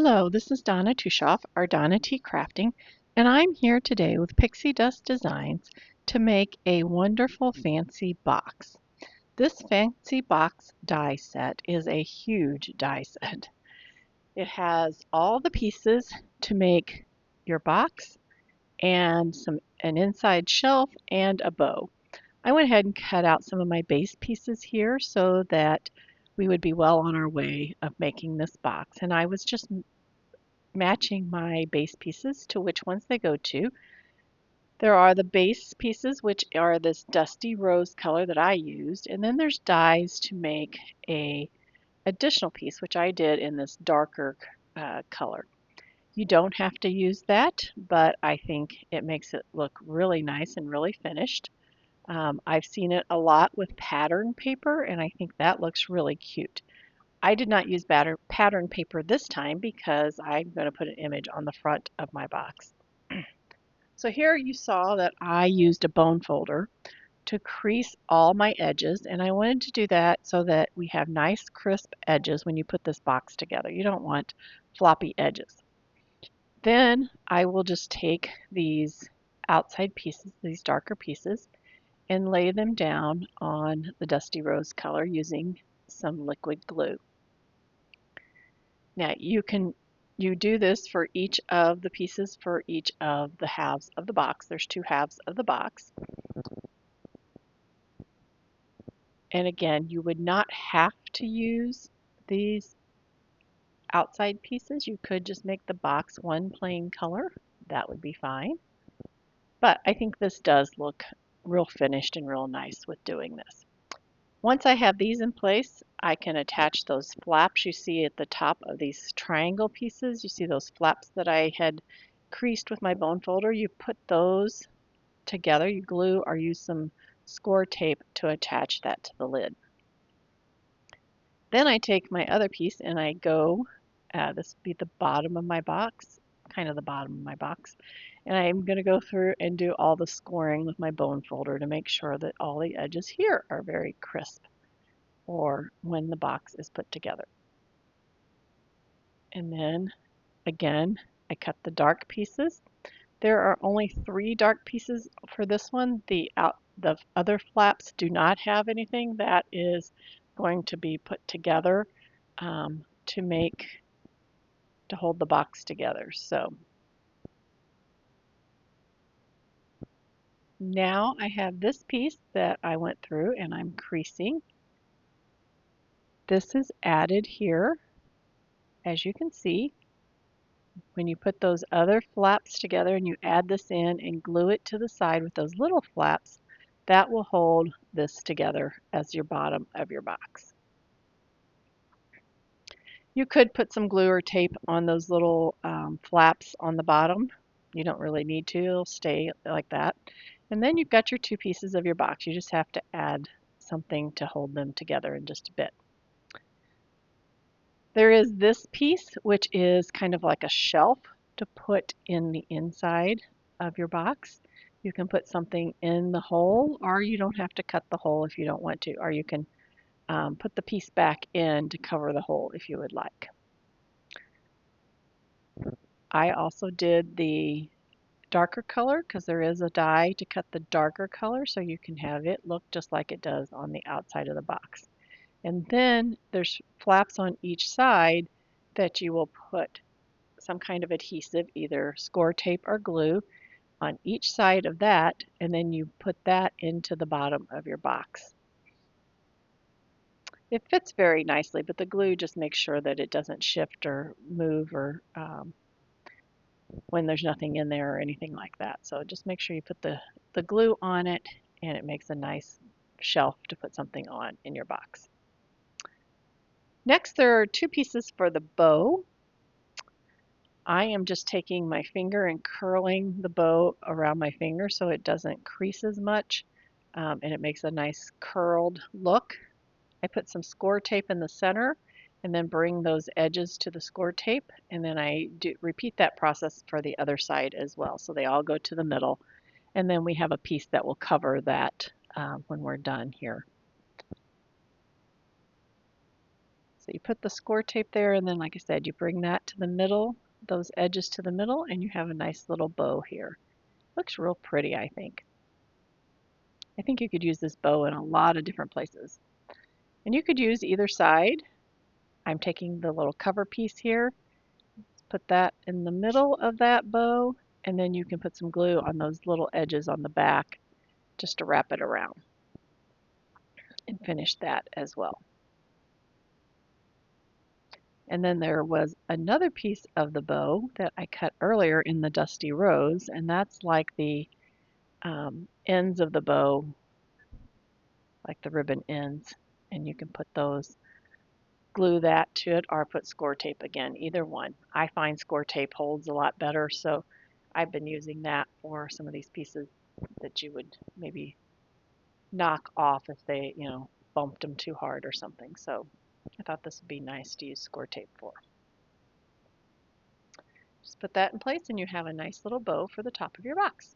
Hello, this is Donna Tushoff, our Donna T Crafting, and I'm here today with Pixie Dust Designs to make a wonderful fancy box. This fancy box die set is a huge die set. It has all the pieces to make your box and an inside shelf and a bow. I went ahead and cut out some of my base pieces here so that we would be well on our way of making this box, and I was just matching my base pieces to which ones they go to. There are the base pieces, which are this dusty rose color that I used, and then there's dies to make a additional piece, which I did in this darker color. You don't have to use that, but I think it makes it look really nice and really finished. I've seen it a lot with pattern paper, and I think that looks really cute. I did not use pattern paper this time because I'm going to put an image on the front of my box. So here you saw that I used a bone folder to crease all my edges, and I wanted to do that so that we have nice crisp edges when you put this box together. You don't want floppy edges. Then I will just take these outside pieces, these darker pieces, and lay them down on the dusty rose color using some liquid glue. Now you do this for each of the pieces for each of the halves of the box. There's two halves of the box. And again, you would not have to use these outside pieces. You could just make the box one plain color. That would be fine. But I think this does look real finished and real nice with doing this. Once I have these in place, I can attach those flaps you see at the top of these triangle pieces. You see those flaps that I had creased with my bone folder. You put those together, you glue or use some score tape to attach that to the lid. Then I take my other piece and I go, this would be the bottom of my box, kind of the bottom of my box, and I'm going to go through and do all the scoring with my bone folder to make sure that all the edges here are very crisp or when the box is put together. And then again, I cut the dark pieces. There are only 3 dark pieces for this one. The other flaps do not have anything. That is going to be put together to hold the box together. So now I have this piece that I went through and I'm creasing. This is added here, as you can see. When you put those other flaps together and you add this in and glue it to the side with those little flaps, that will hold this together as your bottom of your box. You could put some glue or tape on those little flaps on the bottom. You don't really need to, it'll stay like that. And then you've got your 2 pieces of your box. You just have to add something to hold them together in just a bit. There is this piece, which is kind of like a shelf to put in the inside of your box. You can put something in the hole, or you don't have to cut the hole if you don't want to, or you can put the piece back in to cover the hole if you would like. I also did the darker color because there is a die to cut the darker color so you can have it look just like it does on the outside of the box. And then there's flaps on each side that you will put some kind of adhesive, either score tape or glue, on each side of that, and then you put that into the bottom of your box. It fits very nicely, but the glue just makes sure that it doesn't shift or move or when there's nothing in there or anything like that. So just make sure you put the glue on it and it makes a nice shelf to put something on in your box. Next, there are 2 pieces for the bow. I am just taking my finger and curling the bow around my finger so it doesn't crease as much and it makes a nice curled look. I put some score tape in the center and then bring those edges to the score tape, and then I repeat that process for the other side as well. So they all go to the middle, and then we have a piece that will cover that when we're done here. So you put the score tape there, and then like I said, you bring that to the middle, those edges to the middle, and you have a nice little bow here. Looks real pretty, I think. I think you could use this bow in a lot of different places. And you could use either side. I'm taking the little cover piece here, put that in the middle of that bow, and then you can put some glue on those little edges on the back just to wrap it around and finish that as well. And then there was another piece of the bow that I cut earlier in the Dusty Rose, and that's like the ends of the bow, like the ribbon ends, and you can put those, glue that to it or put score tape again, either one. I find score tape holds a lot better, so I've been using that for some of these pieces that you would maybe knock off if they, bumped them too hard or something. So I thought this would be nice to use score tape for. Just put that in place and you have a nice little bow for the top of your box.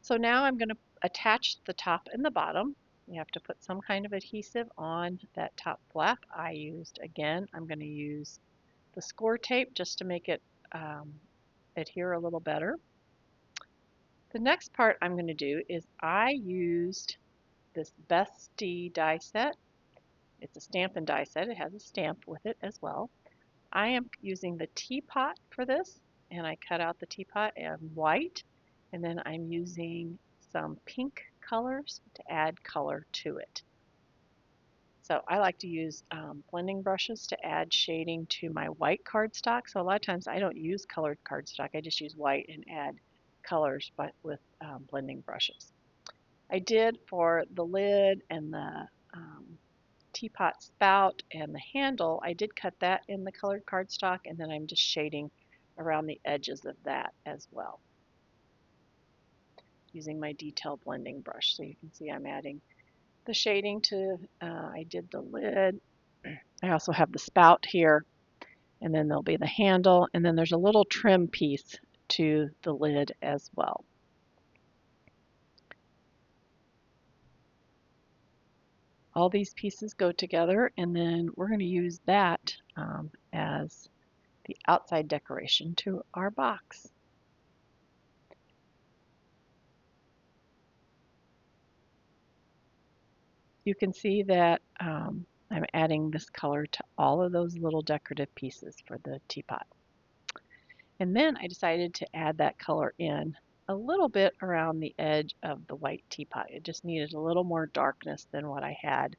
So now I'm going to attach the top and the bottom. You have to put some kind of adhesive on that top flap. I'm going to use the score tape just to make it adhere a little better. The next part I'm going to do is I used this Bestie die set. It's a stamp and die set. It has a stamp with it as well. I am using the teapot for this, and I cut out the teapot in white, and then I'm using some pink colors to add color to it. So I like to use blending brushes to add shading to my white cardstock. So a lot of times I don't use colored cardstock. I just use white and add colors but with blending brushes. I did for the lid and the teapot spout and the handle. I did cut that in the colored cardstock, and then I'm just shading around the edges of that as well using my detail blending brush. So you can see I'm adding the shading to, I did the lid. I also have the spout here, and then there'll be the handle, and then there's a little trim piece to the lid as well. All these pieces go together, and then we're going to use that as the outside decoration to our box. You can see that I'm adding this color to all of those little decorative pieces for the teapot. And then I decided to add that color in a little bit around the edge of the white teapot. It just needed a little more darkness than what I had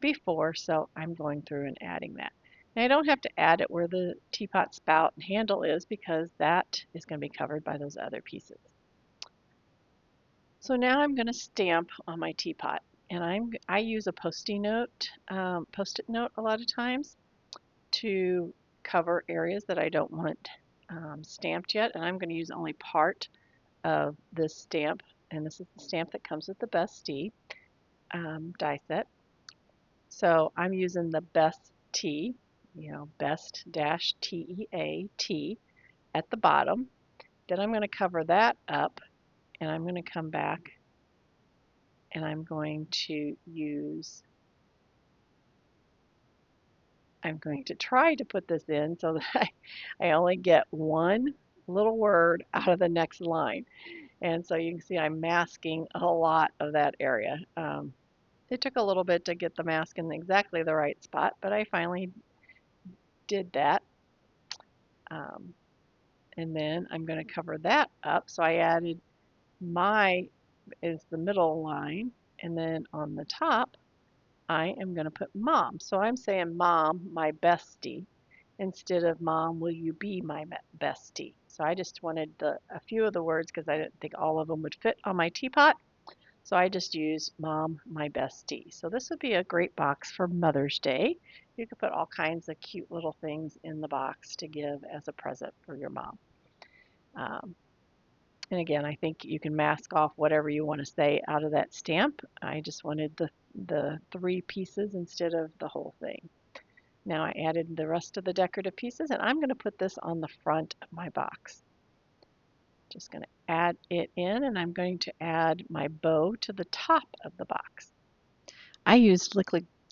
before, so I'm going through and adding that. Now I don't have to add it where the teapot spout and handle is because that is going to be covered by those other pieces. So now I'm going to stamp on my teapot, and I use a post-it note a lot of times to cover areas that I don't want stamped yet, and I'm going to use only part of this stamp, and this is the stamp that comes with the Bestie die set. So I'm using the Best T, Best-TEA at the bottom. Then I'm going to cover that up, and I'm going to come back and I'm going to try to put this in so that I only get one little word out of the next line. And so you can see I'm masking a lot of that area. It took a little bit to get the mask in exactly the right spot, but I finally did that. And then I'm going to cover that up. So I added is the middle line, and then on the top I am going to put mom. So I'm saying mom, my bestie, instead of mom, will you be my bestie? So I just wanted a few of the words because I didn't think all of them would fit on my teapot. So I just used mom, my bestie. So this would be a great box for Mother's Day. You could put all kinds of cute little things in the box to give as a present for your mom. And again, I think you can mask off whatever you want to say out of that stamp. I just wanted the three pieces instead of the whole thing. Now I added the rest of the decorative pieces, and I'm going to put this on the front of my box. Just going to add it in, and I'm going to add my bow to the top of the box. I used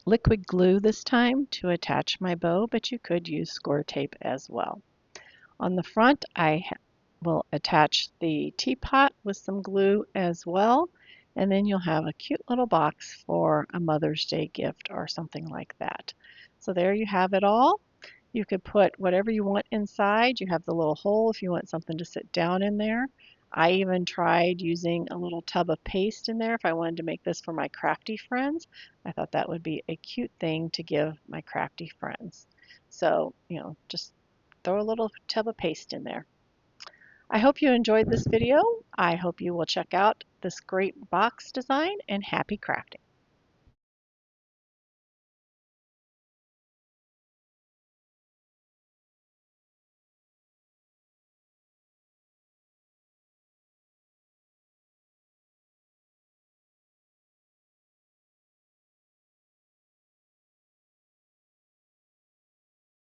liquid glue this time to attach my bow, but you could use score tape as well. On the front, I will attach the teapot with some glue as well, and then you'll have a cute little box for a Mother's Day gift or something like that. So there you have it all. You could put whatever you want inside. You have the little hole if you want something to sit down in there. I even tried using a little tub of paste in there if I wanted to make this for my crafty friends. I thought that would be a cute thing to give my crafty friends. So, just throw a little tub of paste in there. I hope you enjoyed this video. I hope you will check out this great box design, and happy crafting.